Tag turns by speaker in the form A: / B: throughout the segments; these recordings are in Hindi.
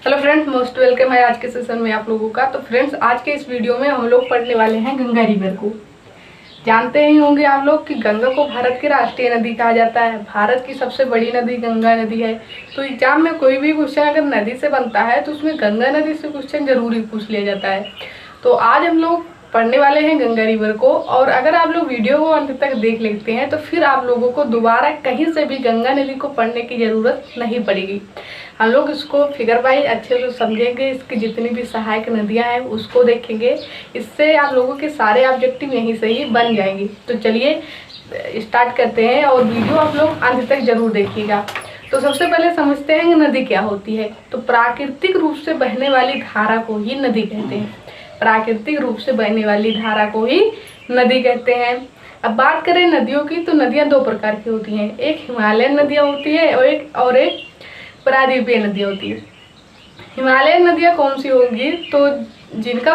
A: हेलो फ्रेंड्स, मोस्ट वेलकम है आज के सेशन में आप लोगों का। तो फ्रेंड्स, आज के इस वीडियो में हम लोग पढ़ने वाले हैं गंगा रिवर को। जानते ही होंगे आप लोग कि गंगा को भारत की राष्ट्रीय नदी कहा जाता है। भारत की सबसे बड़ी नदी गंगा नदी है। तो एग्जाम में कोई भी क्वेश्चन अगर नदी से बनता है तो उसमें गंगा नदी से क्वेश्चन जरूर ही पूछ लिया जाता है। तो आज हम लोग पढ़ने वाले हैं गंगा रिवर को, और अगर आप लोग वीडियो को अंत तक देख लेते हैं तो फिर आप लोगों को दोबारा कहीं से भी गंगा नदी को पढ़ने की ज़रूरत नहीं पड़ेगी। हम लोग इसको फिगर वाइज अच्छे से समझेंगे, इसकी जितनी भी सहायक नदियां हैं उसको देखेंगे। इससे आप लोगों के सारे ऑब्जेक्टिव यहीं से ही बन जाएंगे। तो चलिए स्टार्ट करते हैं, और वीडियो आप लोग अंत तक जरूर देखिएगा। तो सबसे पहले समझते हैं कि नदी क्या होती है। तो प्राकृतिक रूप से बहने वाली धारा को ही नदी कहते हैं। प्राकृतिक रूप से बहने वाली धारा को ही नदी कहते हैं। अब बात करें नदियों की, तो नदियां दो प्रकार की होती हैं। एक हिमालयन नदियां होती है और एक प्रायद्वीपीय नदियां होती है। हिमालयन नदियां कौन सी होंगी? तो जिनका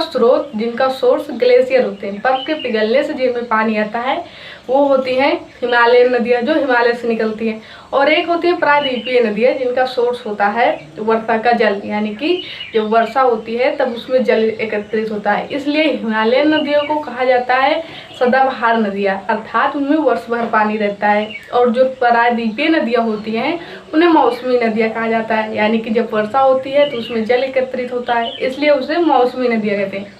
A: सोर्स ग्लेशियर होते हैं, बर्फ के पिघलने से जिनमें पानी आता है वो होती हैं हिमालयन नदियां, जो हिमालय से निकलती हैं। और एक होती है प्रायद्वीपीय नदियां, जिनका सोर्स होता है वर्षा का जल, यानी कि जब वर्षा होती है तब उसमें जल एकत्रित होता है। इसलिए हिमालयन नदियों को कहा जाता है सदाबहार नदियाँ, अर्थात उनमें वर्ष भर पानी रहता है। और जो प्रायद्वीपीय नदियाँ होती हैं उन्हें मौसमी नदियाँ कहा जाता है, यानी कि जब वर्षा होती है तो उसमें जल एकत्रित होता है, इसलिए उसे मौसमी नदियाँ कहते हैं।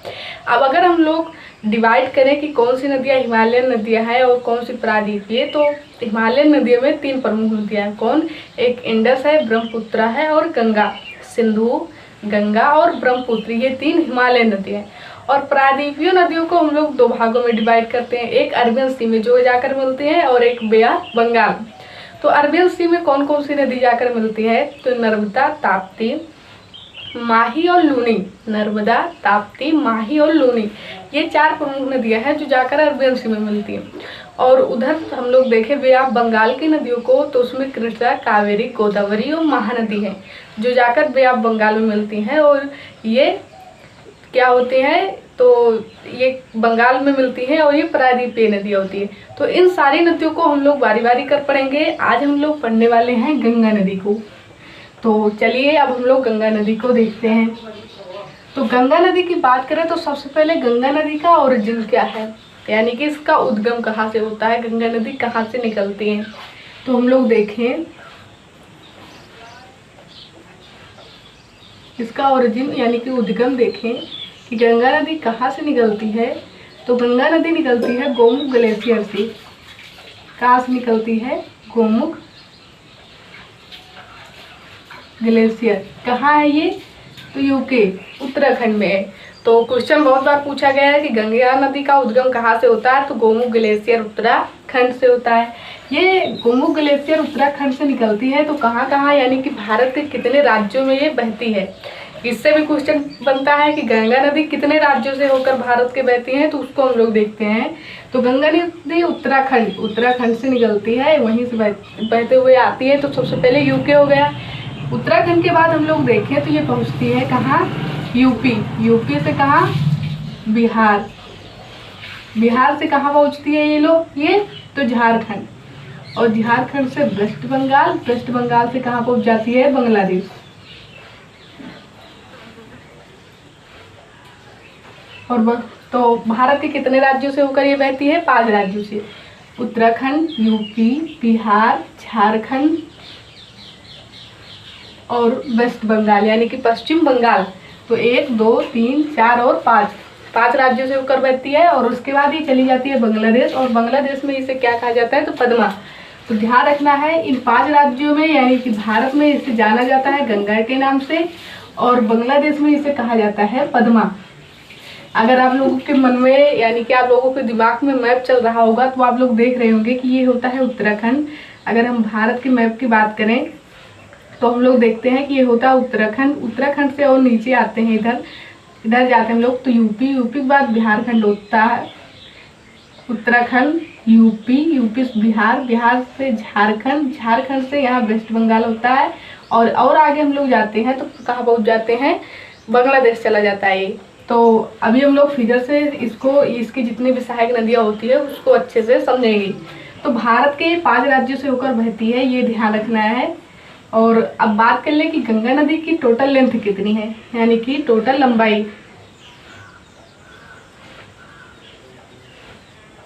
A: अब अगर हम लोग डिवाइड करें कि कौन सी नदियाँ हिमालयन नदियाँ हैं और कौन सी प्रायद्वीपीय, तो हिमालयन नदियों में तीन प्रमुख नदियाँ हैं। कौन? एक इंडस है, ब्रह्मपुत्र है और गंगा। सिंधु, गंगा और ब्रह्मपुत्र, ये तीन हिमालयन नदियाँ हैं। और प्रायद्वीपीय नदियों को हम लोग दो भागों में डिवाइड करते हैं। एक अरबियन सी में जो जाकर मिलती है, और एक बे ऑफ बंगाल। तो अरबियन सी में कौन कौन सी नदी जाकर मिलती है? तो नर्मदा, ताप्ती, माही और लूनी। नर्मदा, ताप्ती, माही और लूनी, ये चार प्रमुख नदियां हैं जो जाकर अरबियन सी में मिलती हैं। और उधर हम लोग देखें बे ऑफ बंगाल की नदियों को, तो उसमें कृष्णा, कावेरी, गोदावरी और महानदी है जो जाकर बे ऑफ बंगाल में मिलती हैं। और ये क्या होती हैं? तो ये बंगाल में मिलती हैं और ये प्रायद्वीपीय नदियाँ होती है। तो इन सारी नदियों को हम लोग बारी बारी कर पढ़ेंगे। आज हम लोग पढ़ने वाले हैं गंगा नदी को। तो चलिए अब हम लोग गंगा नदी को देखते हैं। तो गंगा नदी की बात करें तो सबसे पहले गंगा नदी का ओरिजिन क्या है, यानी कि इसका उद्गम कहाँ से होता है, गंगा नदी कहाँ से निकलती है। तो हम लोग देखें इसका ओरिजिन यानी कि उद्गम देखें कि गंगा नदी कहाँ से निकलती है। तो गंगा नदी निकलती है गोमुख ग्लेशियर से। कहाँ से निकलती है? गोमुख ग्लेशियर। कहाँ है ये? तो यूके, उत्तराखंड में है। तो क्वेश्चन बहुत बार पूछा गया है कि गंगा नदी का उद्गम कहाँ से होता है, तो गोमुख ग्लेशियर उत्तराखंड से होता है। ये गोमुख ग्लेशियर उत्तराखंड से निकलती है। तो कहाँ कहाँ, यानी कि भारत के कितने राज्यों में ये बहती है, इससे भी क्वेश्चन बनता है कि गंगा नदी कितने राज्यों से होकर भारत के बहती है, तो उसको हम लोग देखते हैं। तो गंगा नदी उत्तराखंड से निकलती है, वहीं से बहते हुए आती है। तो सबसे पहले यूके हो गया। उत्तराखंड के बाद हम लोग देखें तो ये पहुंचती है कहाँ? यूपी। यूपी से कहाँ? बिहार। बिहार से कहाँ पहुंचती है ये लोग? ये तो झारखंड। और झारखंड से वेस्ट बंगाल। वेस्ट बंगाल से कहाँ पहुंच जाती है? बांग्लादेश। और तो भारत के कितने राज्यों से होकर ये बहती है? 5 राज्यों से। उत्तराखंड, यूपी, बिहार, झारखंड और वेस्ट बंगाल, यानी कि पश्चिम बंगाल। तो 1, 2, 3, 4 और 5 राज्यों से होकर बहती है। और उसके बाद ये चली जाती है बांग्लादेश, और बांग्लादेश में इसे क्या कहा जाता है? तो पद्मा। तो ध्यान रखना है, इन 5 राज्यों में यानी कि भारत में इसे जाना जाता है गंगा के नाम से, और बांग्लादेश में इसे कहा जाता है पद्मा। अगर आप लोगों के मन में यानी कि आप लोगों के दिमाग में मैप चल रहा होगा तो आप लोग देख रहे होंगे कि ये होता है उत्तराखंड। अगर हम भारत के मैप की बात करें तो हम लोग देखते हैं कि ये होता है उत्तराखंड। उत्तराखंड से और नीचे आते हैं, इधर जाते हैं हम लोग तो यूपी के बाद बिहारखंड होता है। उत्तराखंड, यूपी से बिहार, बिहार से झारखंड, झारखंड से यहाँ वेस्ट बंगाल होता है। और आगे हम लोग जाते हैं तो कहाँ पहुँच जाते हैं? बांग्लादेश चला जाता है ये। तो अभी हम लोग फिगर से इसकी जितनी भी सहायक नदियाँ होती है उसको अच्छे से समझेंगे। तो भारत के 5 राज्यों से होकर बहती है, ये ध्यान रखना है। और अब बात कर लें कि गंगा नदी की टोटल लेंथ कितनी है, यानी कि टोटल लंबाई।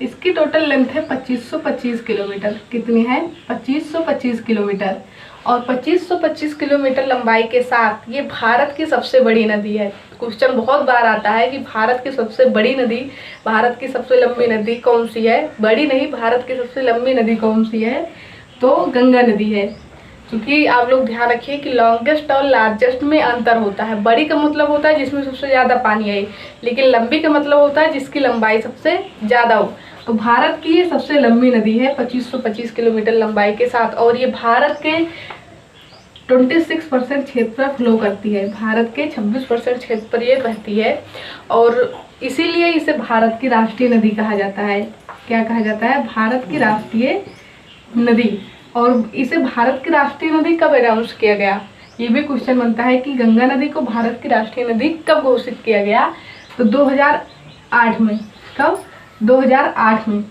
A: इसकी टोटल लेंथ है 2525 किलोमीटर। कितनी है? 2525 किलोमीटर। और 2525 किलोमीटर लंबाई के साथ ये भारत की सबसे बड़ी नदी है। क्वेश्चन बहुत बार आता है कि भारत की सबसे बड़ी नदी, भारत की सबसे लंबी नदी कौन सी है? बड़ी नहीं, भारत की सबसे लंबी नदी कौन सी है? तो गंगा नदी है। क्योंकि आप लोग ध्यान रखिए कि लॉन्गेस्ट और लार्जेस्ट में अंतर होता है। बड़ी का मतलब होता है जिसमें सबसे ज़्यादा पानी है, लेकिन लंबी का मतलब होता है जिसकी लंबाई सबसे ज़्यादा हो। तो भारत की ये सबसे लंबी नदी है 2525 किलोमीटर लंबाई के साथ, और ये भारत के 26% क्षेत्र पर फ्लो करती है। भारत के 26% क्षेत्र पर ये बहती है, और इसीलिए इसे भारत की राष्ट्रीय नदी कहा जाता है। क्या कहा जाता है? भारत की राष्ट्रीय नदी। और इसे भारत की राष्ट्रीय नदी कब अनाउंस किया गया? ये भी क्वेश्चन बनता है कि गंगा नदी को भारत की राष्ट्रीय नदी कब घोषित किया गया? तो 2008 में। कब? 2008 में।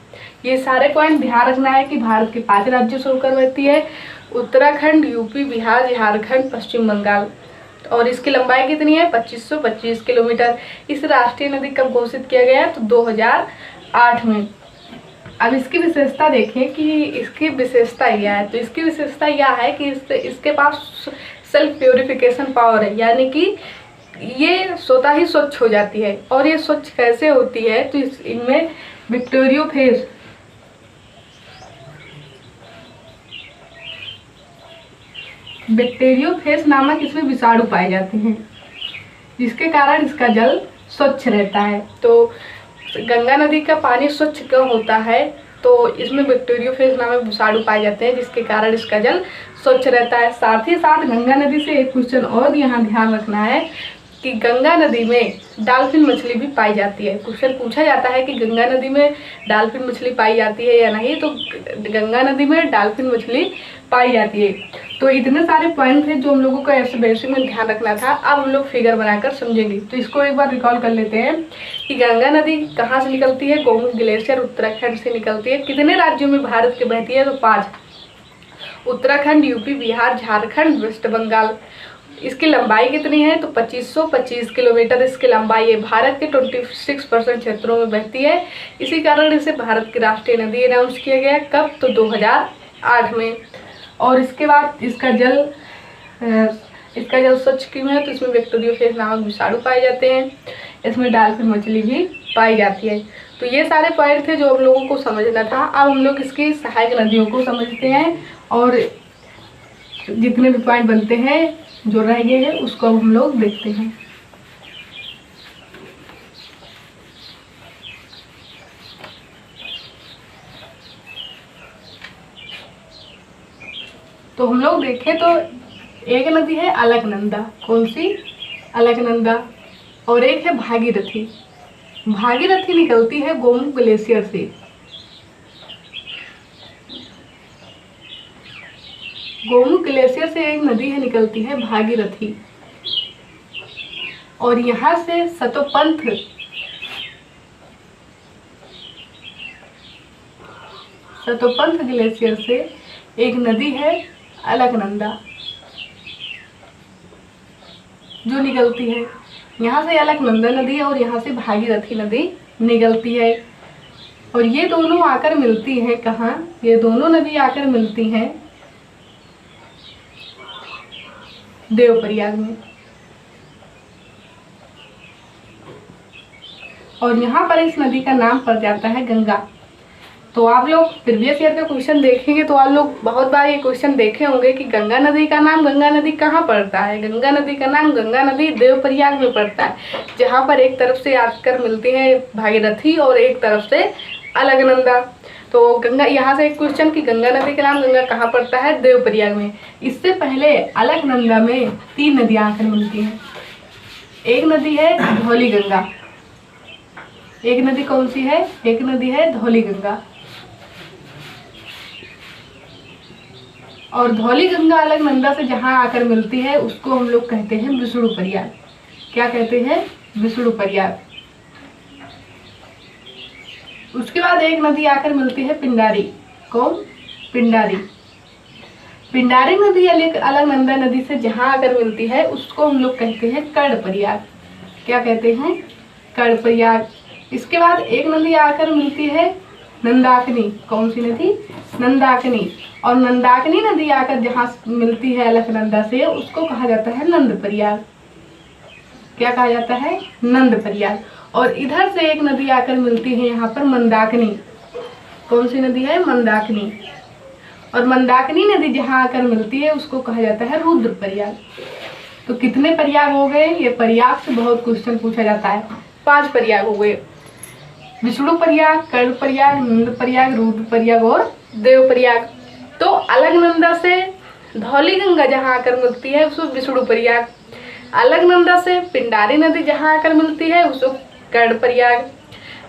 A: ये सारे पॉइंट ध्यान रखना है कि भारत के 5 राज्यों से होकर बहती है: उत्तराखंड, यूपी, बिहार, झारखंड, पश्चिम बंगाल। और इसकी लंबाई कितनी है? 2525 किलोमीटर। इस राष्ट्रीय नदी कब घोषित किया गया? तो 2008 में। अब इसकी विशेषता देखें कि इसकी विशेषता क्या है। तो इसकी विशेषता यह है कि इसके पास सेल्फ प्योरिफिकेशन पावर है, यानी कि ये स्वतः ही स्वच्छ हो जाती है। और ये स्वच्छ कैसे होती है? तो इनमें बैक्टीरियोफेज नामक इसमें विषाणु पाए जाते हैं, जिसके कारण इसका जल स्वच्छ रहता है। तो गंगा नदी का पानी स्वच्छ क्यों होता है? तो इसमें बैक्टीरियोफेज नामक विषाणु पाए जाते हैं, जिसके कारण इसका जल स्वच्छ रहता है। साथ ही साथ गंगा नदी से एक क्वेश्चन और यहाँ ध्यान रखना है कि गंगा नदी में डॉल्फिन मछली भी पाई जाती है। क्वेश्चन पूछा जाता है कि गंगा नदी में डॉल्फिन मछली पाई जाती है या नहीं, तो गंगा नदी में डॉल्फिन मछली पाई जाती है। तो इतने सारे पॉइंट थे जो हम लोगों को ऐसे बेसिक में ध्यान रखना था। अब हम लोग फिगर बनाकर समझेंगे। तो इसको एक बार रिकॉल कर लेते हैं कि गंगा नदी कहाँ से निकलती है? गोमुख ग्लेशियर उत्तराखंड से निकलती है। कितने राज्यों में भारत के बहती है? तो 5: उत्तराखंड, यूपी, बिहार, झारखंड, वेस्ट बंगाल। इसकी लंबाई कितनी है? तो 2525 किलोमीटर इसकी लंबाई है। भारत के 26% क्षेत्रों में बहती है। इसी कारण इसे भारत की राष्ट्रीय नदी अनाउंस किया गया। कब? तो 2008 में। और इसके बाद इसका जल स्वच्छ क्यों है? तो इसमें बैक्टीरियोफेज नामक विषाणु पाए जाते हैं। इसमें डॉल्फिन मछली भी पाई जाती है। तो ये सारे पॉइंट थे जो हम लोगों को समझना था। अब हम लोग इसकी सहायक नदियों को समझते हैं, और जितने भी पॉइंट बनते हैं जो रह गए हैं उसको अब हम लोग देखते हैं। तो हम लोग देखें तो एक नदी है अलकनंदा। कौन सी? अलकनंदा। और एक है भागीरथी। भागीरथी निकलती है गोमुख ग्लेशियर से। गोमुख ग्लेशियर से एक नदी है निकलती है भागीरथी, और यहाँ से सतोपंथ ग्लेशियर से एक नदी है अलकनंदा जो निकलती है। यहाँ से अलकनंदा नदी और यहाँ से भागीरथी नदी निकलती है, और ये दोनों आकर मिलती हैं कहाँ? ये दोनों नदी आकर मिलती हैं देवप्रयाग में। और यहाँ पर इस नदी का नाम पड़ जाता है गंगा। तो आप लोग प्रीवियस ईयर का क्वेश्चन देखेंगे तो आप लोग बहुत बार ये क्वेश्चन देखे होंगे कि गंगा नदी का नाम, गंगा नदी कहाँ पड़ता है? गंगा नदी का नाम, गंगा नदी देवप्रयाग में पड़ता है, जहाँ पर एक तरफ से आकर मिलती है भागीरथी और एक तरफ से अलकनंदा। तो गंगा, यहाँ से एक क्वेश्चन कि गंगा नदी का नाम गंगा कहाँ पड़ता है? देवप्रयाग में। इससे पहले अलकनंदा में 3 नदियाँ आकर मिलती हैं। एक नदी है धौली गंगा। एक नदी कौन सी है? एक नदी है धौली गंगा। और धौली गंगा अलकनंदा से जहाँ आकर मिलती है उसको हम लोग कहते हैं विष्णुप्रयाग। क्या कहते हैं? विष्णुप्रयाग। उसके बाद एक नदी आकर मिलती है पिंडारी। कौन? पिंडारी। पिंडारी नदी अलकनंदा नदी से जहाँ आकर मिलती है उसको हम लोग कहते हैं कर्णप्रयाग। क्या कहते हैं? कर्णप्रयाग। इसके बाद एक नदी आकर मिलती है नंदाकिनी। कौन सी नदी? नंदाकिनी। और नंदाकिनी नदी आकर जहाँ मिलती है अलकनंदा से उसको कहा जाता है नंदप्रयाग। क्या कहा जाता है? नंदप्रयाग। और इधर से एक नदी आकर मिलती है यहाँ पर मंदाकिनी। कौन सी नदी है? मंदाकिनी। और मंदाकिनी नदी जहाँ आकर मिलती है उसको कहा जाता है रुद्रप्रयाग। तो कितने प्रयाग हो गए? ये प्रयाग से बहुत क्वेश्चन पूछा जाता है। 5 प्रयाग हो गए। विष्णु प्रयाग, कर्णप्रयाग, नंदप्रयाग, रुद्रप्रयाग और देवप्रयाग। तो अलकनंदा से धौलीगंगा जहाँ आकर मिलती है उसको विष्णु प्रयाग, अलकनंदा से पिंडारी नदी जहाँ आकर मिलती है उसको कर्णप्रयाग,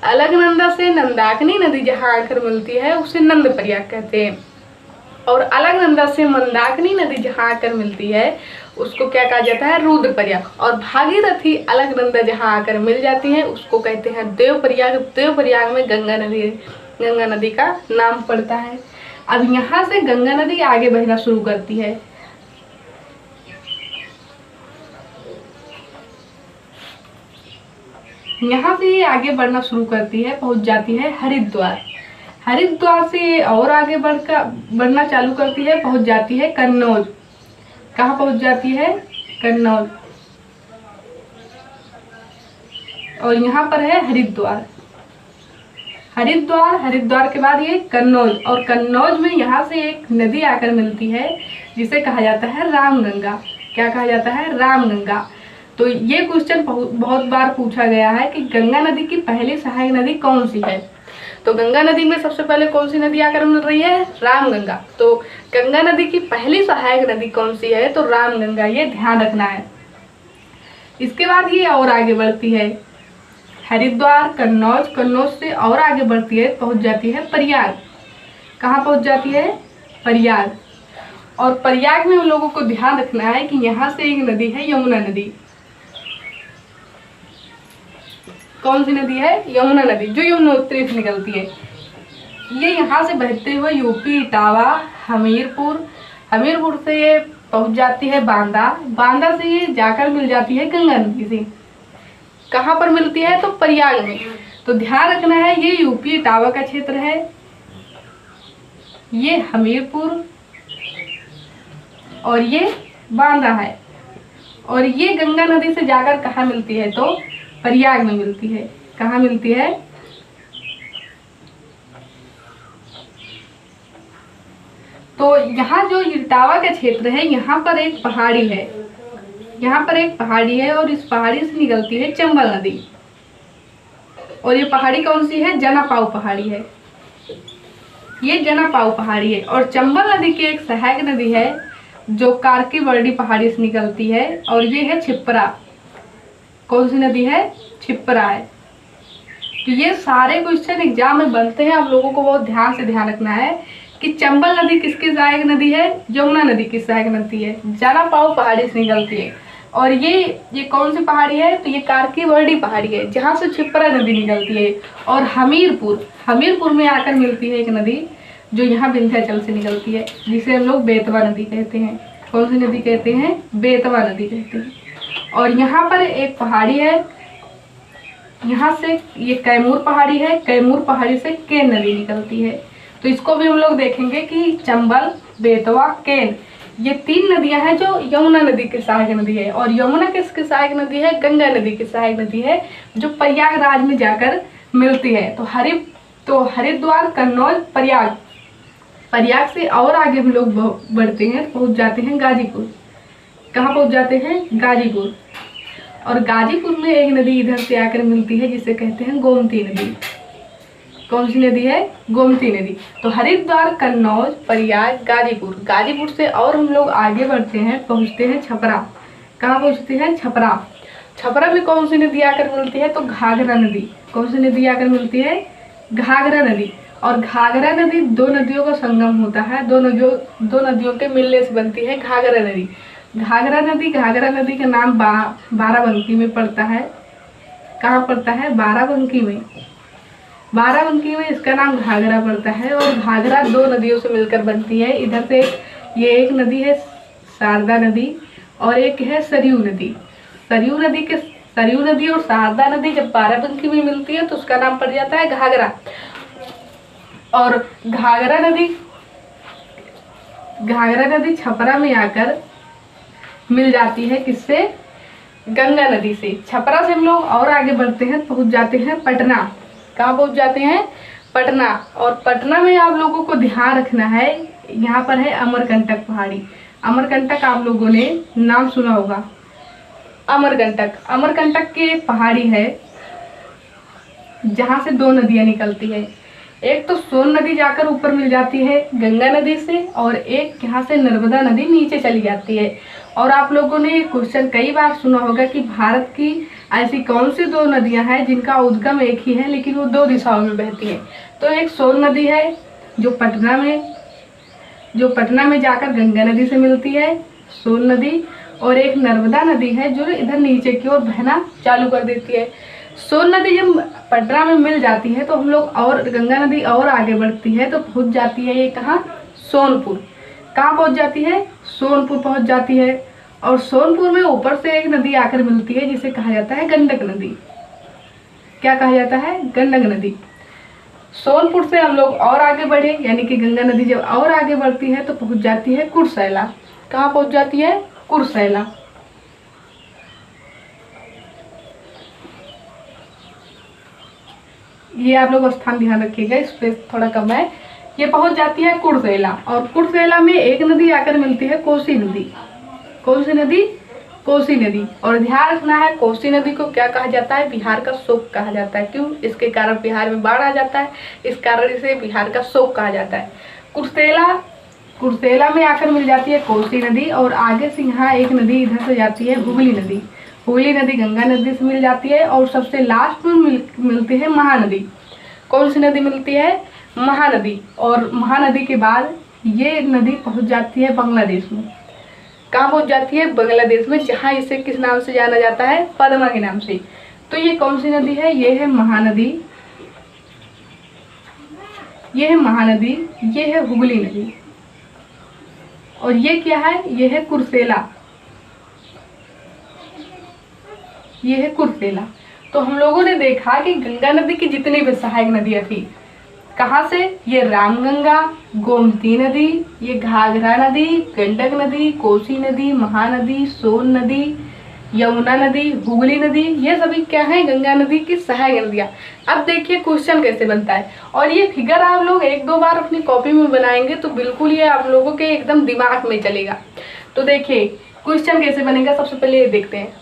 A: अलकनंदा से नंदाकिनी नदी जहाँ आकर मिलती है उसे नंदप्रयाग कहते हैं, और अलकनंदा से मंदाकिनी नदी जहाँ आकर मिलती है उसको क्या कहा जाता है? रुद्रप्रयाग। और भागीरथी अलकनंदा जहाँ आकर मिल जाती है उसको कहते हैं देवप्रयाग। देवप्रयाग में गंगा नदी का नाम पड़ता है। अब यहाँ से गंगा नदी आगे बहना शुरू करती है। यहाँ से ये आगे बढ़ना शुरू करती है, पहुंच जाती है हरिद्वार। हरिद्वार से और आगे बढ़ना चालू करती है, पहुंच जाती है कन्नौज। कहाँ पहुंच जाती है? कन्नौज। और यहाँ पर है हरिद्वार। हरिद्वार के बाद ये कन्नौज, और कन्नौज में यहाँ से एक नदी आकर मिलती है जिसे कहा जाता है रामगंगा। क्या कहा जाता है? रामगंगा। तो ये क्वेश्चन बहुत बार पूछा गया है कि गंगा नदी की पहली सहायक नदी कौन सी है। तो गंगा नदी में सबसे पहले कौन सी नदी आकर मिल रही है? रामगंगा। तो गंगा नदी की पहली सहायक नदी कौन सी है? तो रामगंगा। ये ध्यान रखना है। इसके बाद ये और आगे बढ़ती है हरिद्वार, कन्नौज से और आगे बढ़ती है, पहुंच जाती है प्रयाग। कहाँ पहुंच जाती है? प्रयाग। और प्रयाग में उन लोगों को ध्यान रखना है कि यहाँ से एक नदी है यमुना नदी। कौन सी नदी है? यमुना नदी, जो यमुनोत्री से निकलती है। ये यहाँ से बहते हुए यूपी, इटावा, हमीरपुर से ये पहुँच जाती है बांदा से ये जाकर मिल जाती है गंगा नदी से। कहाँ पर मिलती है? तो प्रयाग में। तो ध्यान रखना है ये यूपी इटावा का क्षेत्र है, ये हमीरपुर और ये बांदा है, और ये गंगा नदी से जाकर कहाँ मिलती है? तो प्रयाग में मिलती है। कहाँ मिलती है? तो यहाँ जो इटावा का क्षेत्र है यहाँ पर एक पहाड़ी है, और इस पहाड़ी से निकलती है चंबल नदी। और ये पहाड़ी कौन सी है? जनापाऊ पहाड़ी है। ये जनापाऊ पहाड़ी है। और चंबल नदी की एक सहायक नदी है जो कारकी बर्डी पहाड़ी से निकलती है, और ये है छिप्रा। कौन सी नदी है? छिप्रा है। तो ये सारे क्वेश्चन एग्जाम में बनते हैं, आप लोगों को बहुत ध्यान से ध्यान रखना है कि चंबल नदी किसकी सहायक नदी है? यमुना नदी की सहायक नदी है, जनापाऊ पहाड़ी से निकलती है। और ये कौन सी पहाड़ी है? तो ये कारकी बर्डी पहाड़ी है जहाँ से छिप्रा नदी निकलती है। और हमीरपुर में आकर मिलती है एक नदी जो यहाँ विंध्याचल से निकलती है, जिसे हम लोग बेतवा नदी कहते हैं। कौन सी नदी कहते हैं? बेतवा नदी कहते हैं। और यहाँ पर एक पहाड़ी है, यहाँ से ये कैमूर पहाड़ी है, कैमूर पहाड़ी से केन नदी निकलती है। तो इसको भी हम लोग देखेंगे कि चंबल, बेतवा, केन, ये 3 नदियां हैं जो यमुना नदी की सहायक नदी है। और यमुना किसकी सहायक नदी है? गंगा नदी की सहायक नदी है, जो प्रयागराज में जाकर मिलती है। तो हरिद्वार, कन्नौज, प्रयाग से और आगे हम लोग बढ़ते हैं, पहुंच जाते हैं गाजीपुर। कहाँ पहुंच जाते हैं? गाजीपुर। और गाजीपुर में एक नदी इधर से आकर मिलती है जिसे कहते हैं गोमती नदी। कौन सी नदी है? गोमती नदी। तो हरिद्वार, कन्नौज, प्रयाग, गाजीपुर से और हम लोग आगे बढ़ते हैं, पहुंचते हैं छपरा। कहाँ पहुंचते हैं? छपरा में कौन सी नदी आकर मिलती है? तो घाघरा नदी। कौन सी नदी आकर मिलती है? घाघरा नदी। और घाघरा नदी 2 नदियों का संगम होता है, दो नदियों के मिलने से बनती है घाघरा नदी। घाघरा नदी का नाम बाराबंकी में पड़ता है। कहाँ पड़ता है? बाराबंकी में इसका नाम घाघरा पड़ता है। और घाघरा 2 नदियों से मिलकर बनती है। इधर से ये एक नदी है शारदा नदी और एक है सरयू नदी। सरयू नदी और शारदा नदी जब बाराबंकी में मिलती है तो उसका नाम पड़ जाता है घाघरा। और घाघरा नदी छपरा में आकर मिल जाती है किससे? गंगा नदी से। छपरा से हम लोग और आगे बढ़ते हैं, पहुंच जाते हैं पटना। कहाँ पहुंच जाते हैं? पटना। और पटना में आप लोगों को ध्यान रखना है, यहाँ पर है अमरकंटक पहाड़ी। अमरकंटक आप लोगों ने नाम सुना होगा। अमरकंटक की एक पहाड़ी है जहाँ से दो नदियाँ निकलती है। एक तो सोन नदी जाकर ऊपर मिल जाती है गंगा नदी से, और एक यहाँ से नर्मदा नदी नीचे चली जाती है। और आप लोगों ने ये क्वेश्चन कई बार सुना होगा कि भारत की ऐसी कौन सी दो नदियां हैं जिनका उद्गम एक ही है लेकिन वो दो दिशाओं में बहती है। तो एक सोन नदी है जो पटना में जाकर गंगा नदी से मिलती है, सोन नदी, और एक नर्मदा नदी है जो इधर नीचे की ओर बहना चालू कर देती है। सोन नदी जब पटना में मिल जाती है तो हम लोग और गंगा नदी और आगे बढ़ती है तो पहुंच जाती है ये कहाँ? सोनपुर। कहाँ पहुंच जाती है? सोनपुर पहुंच जाती है। और सोनपुर में ऊपर से एक नदी आकर मिलती है जिसे कहा जाता है गंडक नदी। क्या कहा जाता है? गंडक नदी। सोनपुर से हम लोग और आगे बढ़े, यानी कि गंगा नदी जब और आगे बढ़ती है तो पहुंच जाती है कुर्सेला। कहाँ पहुंच जाती है? कुर्सेला। ये आप लोग स्थान ध्यान रखिएगा, स्पेस थोड़ा कम है। ये पहुंच जाती है कुर्सेला, और कुर्सेला में एक नदी आकर मिलती है कोसी नदी। कौन सी नदी? कोसी नदी। और ध्यान रखना है कोसी नदी को क्या कहा जाता है? बिहार का शोक कहा जाता है। क्यों? इसके कारण बिहार में बाढ़ आ जाता है, इस कारण इसे बिहार का शोक कहा जाता है। कुर्सेला में आकर मिल जाती है कोसी नदी, और आगे से यहाँ एक नदी इधर से जाती है हुगली नदी। हुगली नदी गंगा नदी से मिल जाती है, और सबसे लास्ट में मिलती है महानदी। कौन सी नदी मिलती है? महानदी। और महानदी के बाद ये नदी पहुंच जाती है बांग्लादेश में। कहाँ पहुंच जाती है? बांग्लादेश में, जहाँ इसे किस नाम से जाना जाता है? पद्मा के नाम से। तो ये कौन सी नदी है? ये है महानदी, ये है महानदी, ये है हुगली नदी, और ये क्या है? ये है कुर्सेला। ये है कुर्सेला। तो हम लोगों ने देखा कि गंगा नदी की जितनी भी सहायक नदियां थी, कहाँ से? ये रामगंगा, गोमती नदी, ये घाघरा नदी, गंडक नदी, कोसी नदी, महानदी, सोन नदी, यमुना नदी, हुगली नदी, ये सभी क्या है? गंगा नदी की सहायक नदियाँ। अब देखिए क्वेश्चन कैसे बनता है, और ये फिगर आप लोग एक दो बार अपनी कॉपी में बनाएंगे तो बिल्कुल ये आप लोगों के एकदम दिमाग में चलेगा। तो देखिए क्वेश्चन कैसे बनेगा, सबसे पहले ये देखते हैं।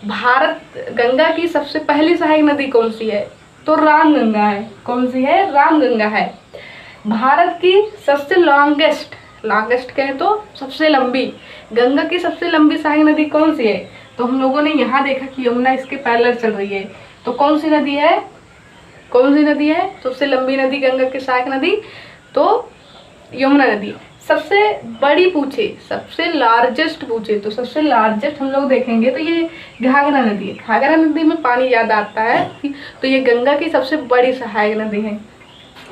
A: गंगा की सबसे पहली सहायक नदी कौन सी है? तो रामगंगा है। कौन सी है? रामगंगा है। भारत की सबसे लॉन्गेस्ट कहें तो सबसे लंबी, गंगा की सबसे लंबी सहायक नदी कौन सी है? तो हम लोगों ने यहाँ देखा कि यमुना इसके पैरेलल चल रही है। तो कौन सी नदी है? सबसे लंबी नदी गंगा की सहायक नदी? तो यमुना नदी। सबसे बड़ी पूछे, सबसे लार्जेस्ट पूछे तो सबसे लार्जेस्ट हम लोग देखेंगे तो ये घाघरा नदी है। घाघरा नदी में पानी ज़्यादा आता है, तो ये गंगा की सबसे बड़ी सहायक नदी है।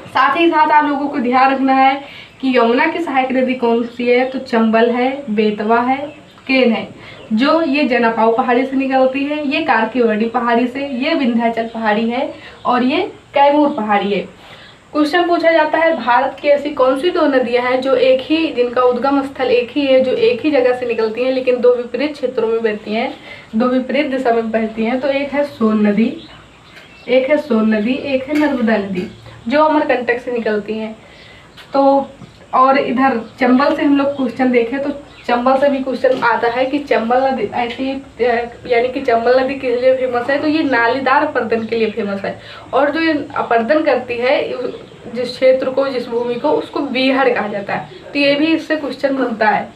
A: साथ ही साथ आप लोगों को ध्यान रखना है कि यमुना की सहायक नदी कौन सी है? तो चंबल है, बेतवा है, केन है, जो ये जनापाव पहाड़ी से निकलती है, ये कारकीवड़ी पहाड़ी से, ये विंध्याचल पहाड़ी है, और ये कैमूर पहाड़ी है। क्वेश्चन पूछा जाता है भारत की ऐसी कौन सी दो नदियां हैं जो जिनका उद्गम स्थल एक ही है, जो एक ही जगह से निकलती हैं लेकिन दो विपरीत क्षेत्रों में बहती हैं, दो विपरीत दिशा में बहती हैं। तो एक है सोन नदी, एक है नर्मदा नदी, जो अमरकंटक से निकलती हैं। तो और इधर चंबल से हम लोग क्वेश्चन देखें तो चंबल से भी क्वेश्चन आता है कि चंबल नदी ऐसी, यानी कि चंबल नदी किस लिए फेमस है? तो ये नालीदार अपर्दन के लिए फेमस है, और जो ये अपर्दन करती है जिस क्षेत्र को, जिस भूमि को, उसको बीहड़ कहा जाता है। तो ये भी इससे क्वेश्चन बनता है।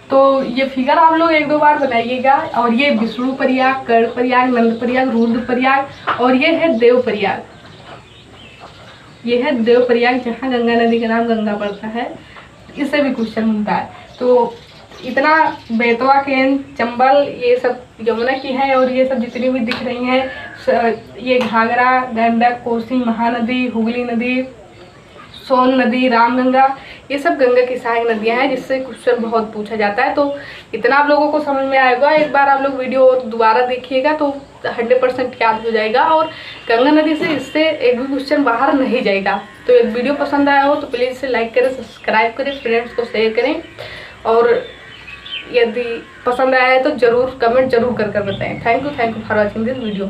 A: तो ये फिगर आप लोग एक दो बार बनाइएगा। और ये विष्णु प्रयाग, कर्ण प्रयाग, नंद प्रयाग, रुद्र प्रयाग, और ये है देव प्रयाग। ये है देव प्रयाग, जहाँ गंगा नदी का नाम गंगा पड़ता है। इससे भी क्वेश्चन बनता है। तो इतना बेतवा, केन, चंबल, ये सब यमुना की है, और ये सब जितनी भी दिख रही हैं, ये घाघरा, गंडक, कोसी, महानदी, हुगली नदी, सोन नदी, रामगंगा, ये सब गंगा की सहायक नदियाँ हैं जिससे क्वेश्चन बहुत पूछा जाता है। तो इतना आप लोगों को समझ में आएगा, एक बार आप लोग वीडियो दोबारा देखिएगा तो 100% याद हो जाएगा और गंगा नदी से इससे एक भी क्वेश्चन बाहर नहीं जाएगा। तो एक वीडियो पसंद आया हो तो प्लीज़ इसे लाइक करें, सब्सक्राइब करें, फ्रेंड्स को शेयर करें और यदि पसंद आया है तो ज़रूर कमेंट जरूर कर बताएं। Thank you for watching this video.